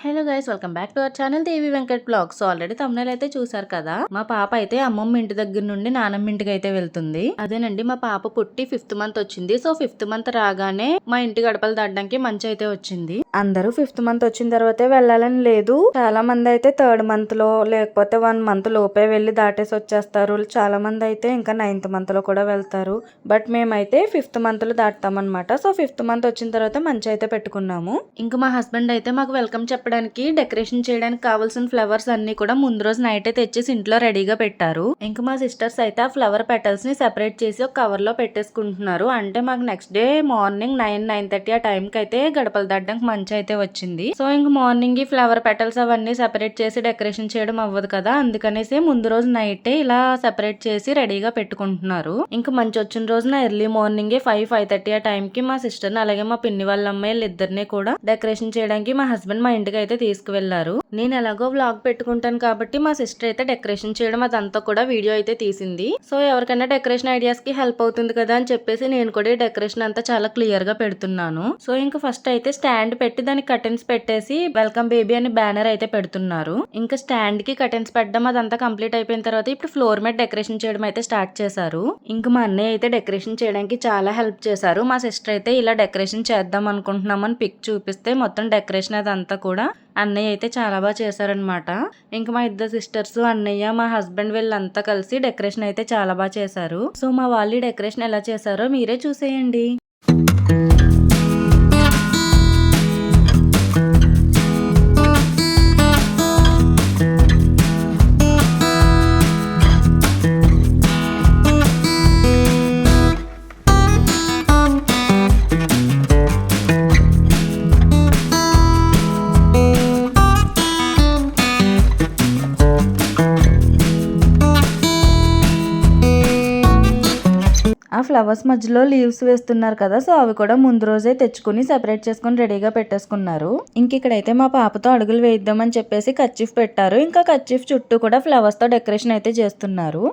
Hello guys, welcome back to our channel Devi Venkat blog. So already thumbnail అయితే చూసారు కదా. మా పాప అయితే అమ్మమ్మ ఇంటి దగ్గర నుండి నానమ్మ ఇంటికి అయితే వెళ్తుంది. అదేనండి, మా పాప పుట్టి 5th మంత్ వచ్చింది. సో 5th మంత్ రాగానే మా ఇంటి గడపలు దాటడానికి మంచి అయితే వచ్చింది. అందరూ 5th మంత్ వచ్చిన తర్వాతే వెళ్ళాలని లేదు. చాలా మంది అయితే 3rd మంత్ లో లేకపోతే 1 మంత్ లోపే వెళ్ళి దాటేసి వచ్చేస్తారు. చాలా మంది అయితే ఇంకా 9th మంత్ లో కూడా వెళ్తారు. బట్ మేమైతే 5th మంత్ లో దాటుతాం అనమాట. సో 5th మంత్ వచ్చిన తర్వాత మంచి అయితే పెట్టుకున్నాము. ఇంకా మా హస్బెండ్ అయితే మాకు వెల్కమ్ చెప్పడానికి డెకరేషన్ చేయడానికి కావాల్సిన ఫ్లవర్స్ అన్ని కూడా ముందు రోజు నైట్ తెచ్చేసి ఇంట్లో రెడీగా పెట్టారు. ఇంకా మా సిస్టర్స్ అయితే ఆ ఫ్లవర్ పెటల్స్ ని సెపరేట్ చేసి ఒక కవర్ లో పెట్టేసుకుంటున్నారు. అంటే మాకు నెక్స్ట్ డే మార్నింగ్ 9-9:30 ఆ టైం కి అయితే గడపలు దాటడానికి మంచి అయితే వచ్చింది. సో ఇంక మార్నింగ్ ఈ ఫ్లవర్ పెటల్స్ అవన్నీ సెపరేట్ చేసి డెకరేషన్ చేయడం అవ్వదు కదా, అందుకనేసి ముందు రోజు నైట్ ఇలా సెపరేట్ చేసి రెడీగా పెట్టుకుంటున్నారు. ఇంకా మంచి వచ్చిన రోజున ఎర్లీ మార్నింగ్ 5-5:30 ఆ టైం కి మా సిస్టర్ ని అలాగే మా పిన్ని వాళ్ళ అమ్మాయిలు ఇద్దరిని కూడా డెకరేషన్ చేయడానికి మా హస్బెండ్ మా ఇంటికి అయితే తీసుకువెళ్లారు. నేను ఎలాగో వ్లాగ్ పెట్టుకుంటాను కాబట్టి మా సిస్టర్ అయితే డెకరేషన్ చేయడం అదంతా కూడా వీడియో అయితే తీసింది. సో ఎవరికైనా డెకరేషన్ ఐడియాస్ కి హెల్ప్ అవుతుంది కదా అని చెప్పేసి నేను కూడా ఈ డెకరేషన్ అంతా చాలా క్లియర్ గా పెడుతున్నాను. సో ఇంకా ఫస్ట్ అయితే స్టాండ్ పెట్టి దానికి కర్టెన్స్ పెట్టేసి వెల్కమ్ బేబీ అని బ్యానర్ అయితే పెడుతున్నారు. ఇంకా స్టాండ్ కి కర్టెన్స్ పెట్టడం అదంతా కంప్లీట్ అయిపోయిన తర్వాత ఇప్పుడు ఫ్లోర్ మీద డెకరేషన్ చేయడం అయితే స్టార్ట్ చేశారు. ఇంకా మా అన్నయ్య అయితే డెకరేషన్ చేయడానికి చాలా హెల్ప్ చేశారు. మా సిస్టర్ అయితే ఇలా డెకరేషన్ చేద్దాం అనుకుంటున్నామని పిక్ చూపిస్తే మొత్తం డెకరేషన్ అదంతా కూడా అన్నయ్య అయితే చాలా బాగా చేశారనమాట. ఇంకా మా ఇద్దరు సిస్టర్స్, అన్నయ్య, మా హస్బెండ్ వీళ్ళంతా కలిసి డెకరేషన్ అయితే చాలా బాగా చేశారు. సో మా వాళ్ళు డెకరేషన్ ఎలా చేశారో మీరే చూసేయండి. ఆ ఫ్లవర్స్ మధ్యలో లీవ్స్ వేస్తున్నారు కదా, సో అవి కూడా ముందు రోజే తెచ్చుకుని సెపరేట్ చేసుకుని రెడీగా పెట్టేసుకున్నారు. ఇంక ఇక్కడైతే మా పాపతో అడుగులు వేయిద్దామని చెప్పేసి కర్చీఫ్ పెట్టారు. ఇంకా కర్చీఫ్ చుట్టూ కూడా ఫ్లవర్స్ తో డెకరేషన్ అయితే చేస్తున్నారు.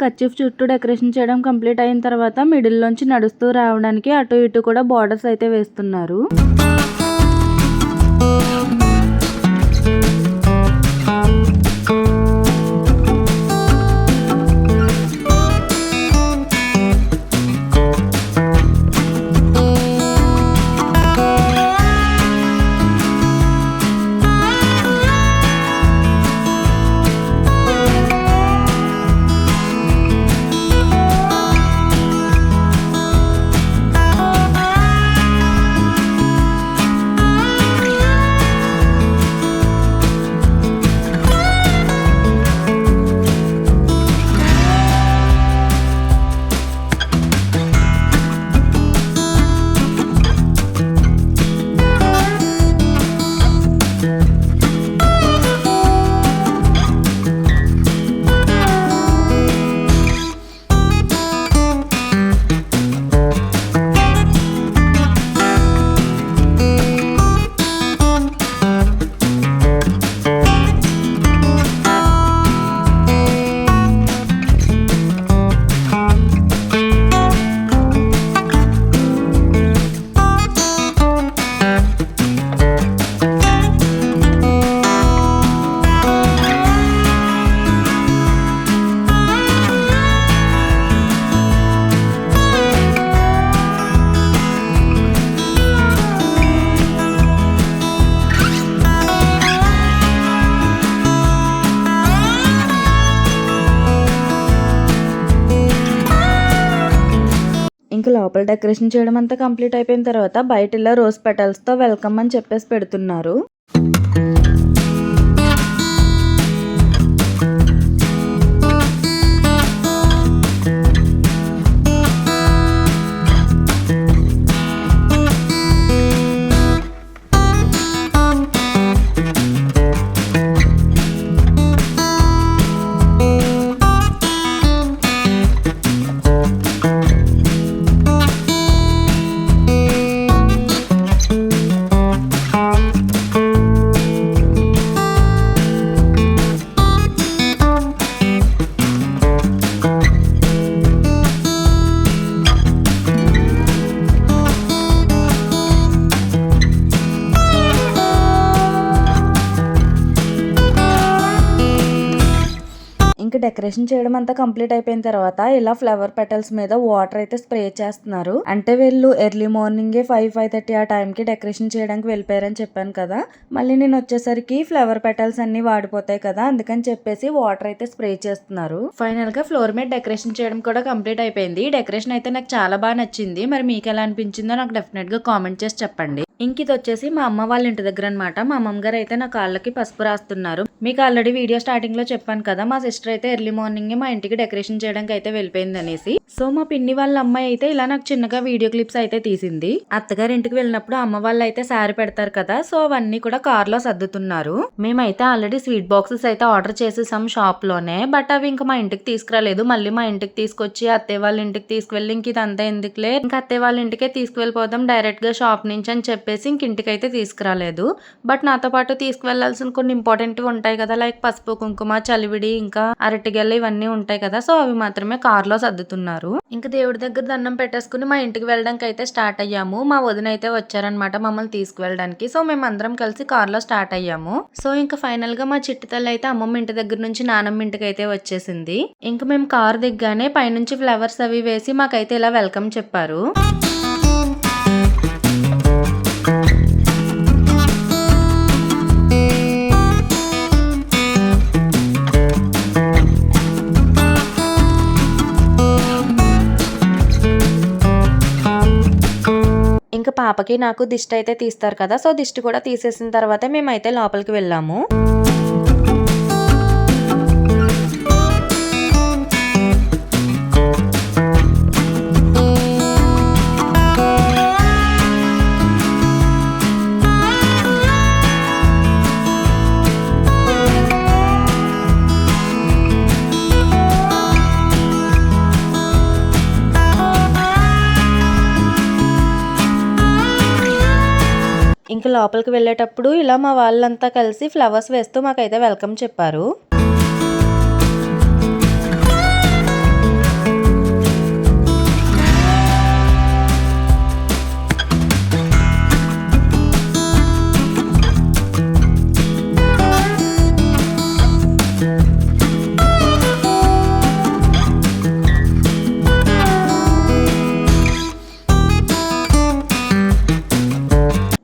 కర్చీఫ్ చుట్టూ డెకరేషన్ చేయడం కంప్లీట్ అయిన తర్వాత మిడిల్ నుంచి నడుస్తూ రావడానికి అటు ఇటు కూడా బార్డర్స్ అయితే వేస్తున్నారు. ఇంకా లోపల డెకరేషన్ చేయడం అంతా కంప్లీట్ అయిపోయిన తర్వాత బయట ఇలా రోజ్ పెటల్స్ తో వెల్కమ్ అని చెప్పేసి పెడుతున్నారు. డెకరేషన్ చేయడం అంతా కంప్లీట్ అయిపోయిన తర్వాత ఇలా ఫ్లవర్ పెటల్స్ మీద వాటర్ అయితే స్ప్రే చేస్తున్నారు. అంటే వీళ్ళు ఎర్లీ మార్నింగే 5:30 ఆ టైంకి డెకరేషన్ చేయడానికి వెళ్ళిపోయారని చెప్పాను కదా. మళ్ళీ నేను వచ్చేసరికి ఫ్లవర్ పెటల్స్ అన్ని వాడిపోతాయి కదా, అందుకని చెప్పేసి వాటర్ అయితే స్ప్రే చేస్తున్నారు. ఫైనల్ గా ఫ్లోర్ మీద డెకరేషన్ చేయడం కూడా కంప్లీట్ అయిపోయింది. డెకరేషన్ అయితే నాకు చాలా బాగా నచ్చింది. మరి మీకు ఎలా అనిపించిందో నాకు డెఫినెట్ గా కామెంట్ చేసి చెప్పండి. ఇంక ఇది వచ్చేసి మా అమ్మ వాళ్ళ ఇంటి దగ్గర అనమాట. మా అమ్మమ్మ గారు అయితే నా కాళ్ళకి పసుపు రాస్తున్నారు. మీకు ఆల్రెడీ వీడియో స్టార్టింగ్ లో చెప్పాను కదా, మా సిస్టర్ అయితే ఎర్లీ మార్నింగ్ మా ఇంటికి డెకరేషన్ చేయడానికి అయితే వెళ్ళిపోయింది అనేసి. సో మా పిన్ని వాళ్ళ అమ్మాయి అయితే ఇలా నాకు చిన్నగా వీడియో క్లిప్స్ అయితే తీసింది. అత్తగారి ఇంటికి వెళ్ళినప్పుడు అమ్మ వాళ్ళు అయితే శారీ పెడతారు కదా, సో అవన్నీ కూడా కార్ లో సర్దుతున్నారు. మేమైతే ఆల్రెడీ స్వీట్ బాక్సెస్ అయితే ఆర్డర్ చేసేసాం షాప్ లోనే. బట్ అవి ఇంకా మా ఇంటికి తీసుకురాలేదు. మళ్ళీ మా ఇంటికి తీసుకొచ్చి అత్తయ్య వాళ్ళ ఇంటికి తీసుకువెళ్ళి ఇంక ఇదంతా ఎందుకులే, ఇంకా అత్తయ్య వాళ్ళ ఇంటికే తీసుకువెళ్ళిపోదాం డైరెక్ట్ గా షాప్ నుంచి అని చెప్పేసి ఇంక ఇంటికి అయితే తీసుకురాలేదు. బట్ నాతో పాటు తీసుకువెళ్లాల్సిన కొన్ని ఇంపార్టెంట్ ఉంటాయి కదా, లైక్ పసుపు కుంకుమ చలివిడి ఇంకా అరటిగెల్ల ఇవన్నీ ఉంటాయి కదా, సో అవి మాత్రమే కార్ లో సర్దుతున్నారు. ఇంకా దేవుడి దగ్గర దండం పెట్టేసుకుని మా ఇంటికి వెళ్ళడానికి అయితే స్టార్ట్ అయ్యాము. మా వదిన అయితే వచ్చారనమాట మమ్మల్ని తీసుకువెళ్ళడానికి. సో మేము అందరం కలిసి కార్ లో స్టార్ట్ అయ్యాము. సో ఇంకా ఫైనల్ గా మా చిట్టి తల్లి అయితే అమ్మమ్మ ఇంటి దగ్గర నుంచి నానమ్మ ఇంటికి అయితే వచ్చేసింది. ఇంకా మేము కార్ దిగ్గానే పైనుంచి ఫ్లవర్స్ అవి వేసి మాకైతే ఇలా వెల్కమ్ చెప్పారు. ఇంకా పాపకి నాకు దిష్టి అయితే తీస్తారు కదా, సో దిష్టి కూడా తీసేసిన తర్వాత మేమైతే లోపలికి వెళ్ళాము. ఇంకా లోపలికి వెళ్ళేటప్పుడు ఇలా మా వాళ్ళంతా కలిసి ఫ్లవర్స్ వేస్తూ మాకైతే వెల్కమ్ చెప్పారు.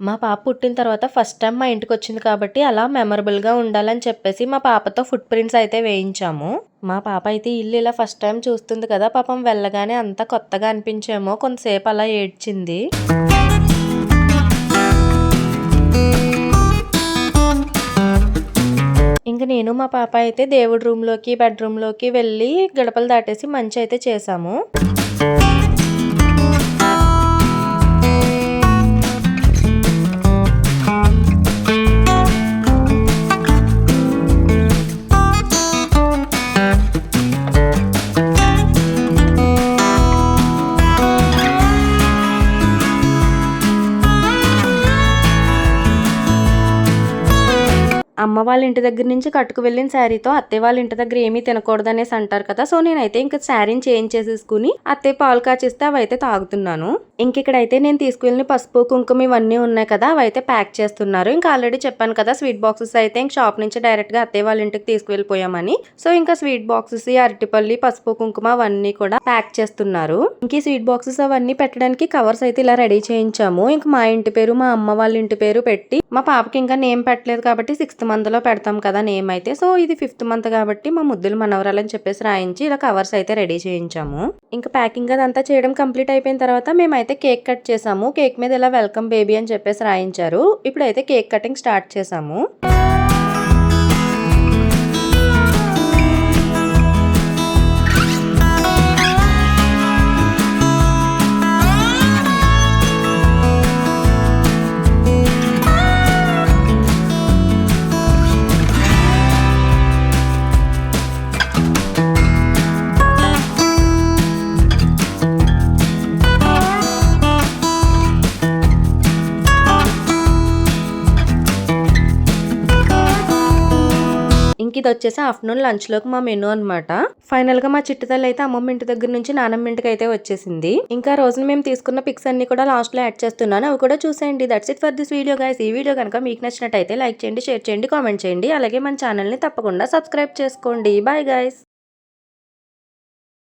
మా పాప పుట్టిన తర్వాత ఫస్ట్ టైం మా ఇంటికి వచ్చింది కాబట్టి అలా మెమరబుల్ గా ఉండాలని చెప్పేసి మా పాపతో ఫుట్ ప్రింట్స్ అయితే వేయించాము. మా పాప అయితే ఇల్లు ఇలా ఫస్ట్ టైం చూస్తుంది కదా, పాపం వెళ్ళగానే అంతా కొత్తగా అనిపించేమో కొంతసేపు అలా ఏడ్చింది. ఇంకా నేను మా పాప అయితే దేవుడి రూమ్ లోకి బెడ్రూమ్ లోకి వెళ్ళి గడపలు దాటేసి మంచి అయితే చేసాము. అమ్మ వాళ్ళ ఇంటి దగ్గర నుంచి కట్టుకు వెళ్ళిన శారీతో అత్తయ్య వాళ్ళ ఇంటి దగ్గర ఏమీ తినకూడదు అనేసి అంటారు కదా, సో నేనైతే ఇంకా శారీని చేంజ్ చేసేసుకుని అత్తయ్య పాలు కాచిస్తే అవి అయితే తాగుతున్నాను. ఇంక ఇక్కడైతే నేను తీసుకువెళ్ళిన పసుపు కుంకుమ ఇవన్నీ ఉన్నాయి కదా, అవి అయితే ప్యాక్ చేస్తున్నారు. ఇంకా ఆల్రెడీ చెప్పాను కదా స్వీట్ బాక్సెస్ అయితే ఇంక షాప్ నుంచి డైరెక్ట్ గా అత్తయ్య వాళ్ళ ఇంటికి తీసుకువెళ్ళిపోయామని. సో ఇంకా స్వీట్ బాక్సెస్ అరటిపల్లి పసుపు కుంకుమ అవన్నీ కూడా ప్యాక్ చేస్తున్నారు. ఇంక స్వీట్ బాక్సెస్ అవన్నీ పెట్టడానికి కవర్స్ అయితే ఇలా రెడీ చేయించాము. ఇంక మా ఇంటి పేరు మా అమ్మ వాళ్ళ ఇంటి పేరు పెట్టి, మా పాపకి ఇంకా నేమ్ పెట్టలేదు కాబట్టి 6th month లో పెడతాం కదా నేమ్ అయితే, సో ఇది 5th month కాబట్టి మా ముద్దులు మనవరాలని చెప్పేసి రాయించి ఇలా కవర్స్ అయితే రెడీ చేయించాము. ఇంకా ప్యాకింగ్ అదంతా చేయడం కంప్లీట్ అయిపోయిన తర్వాత మేమైతే కేక్ కట్ చేసాము. కేక్ మీద ఇలా వెల్కమ్ బేబీ అని చెప్పేసి రాయించారు. ఇప్పుడైతే కేక్ కటింగ్ స్టార్ట్ చేసాము. ఇది వచ్చేసి ఆఫ్టర్నూన్ లంచ్ లోకి మా మెనూ అనమాట. ఫైనల్ గా మా చిట్టి తల్లి అయితే అమ్మమ్మ ఇంటి దగ్గర నుంచి నానమ్మ ఇంటికి అయితే వచ్చేసింది. ఇంకా రోజున మేము తీసుకున్న పిక్స్ అన్ని కూడా లాస్ట్ లో యాడ్ చేస్తున్నాను, అవి కూడా చూసేయండి. That's it for this video guys. ఈ వీడియో కనుక మీకు నచ్చినట్టయితే లైక్ చేయండి, షేర్ చేయండి, కామెంట్ చేయండి. అలాగే మన ఛానల్ ని తప్పకుండా సబ్స్క్రైబ్ చేసుకోండి. Bye guys.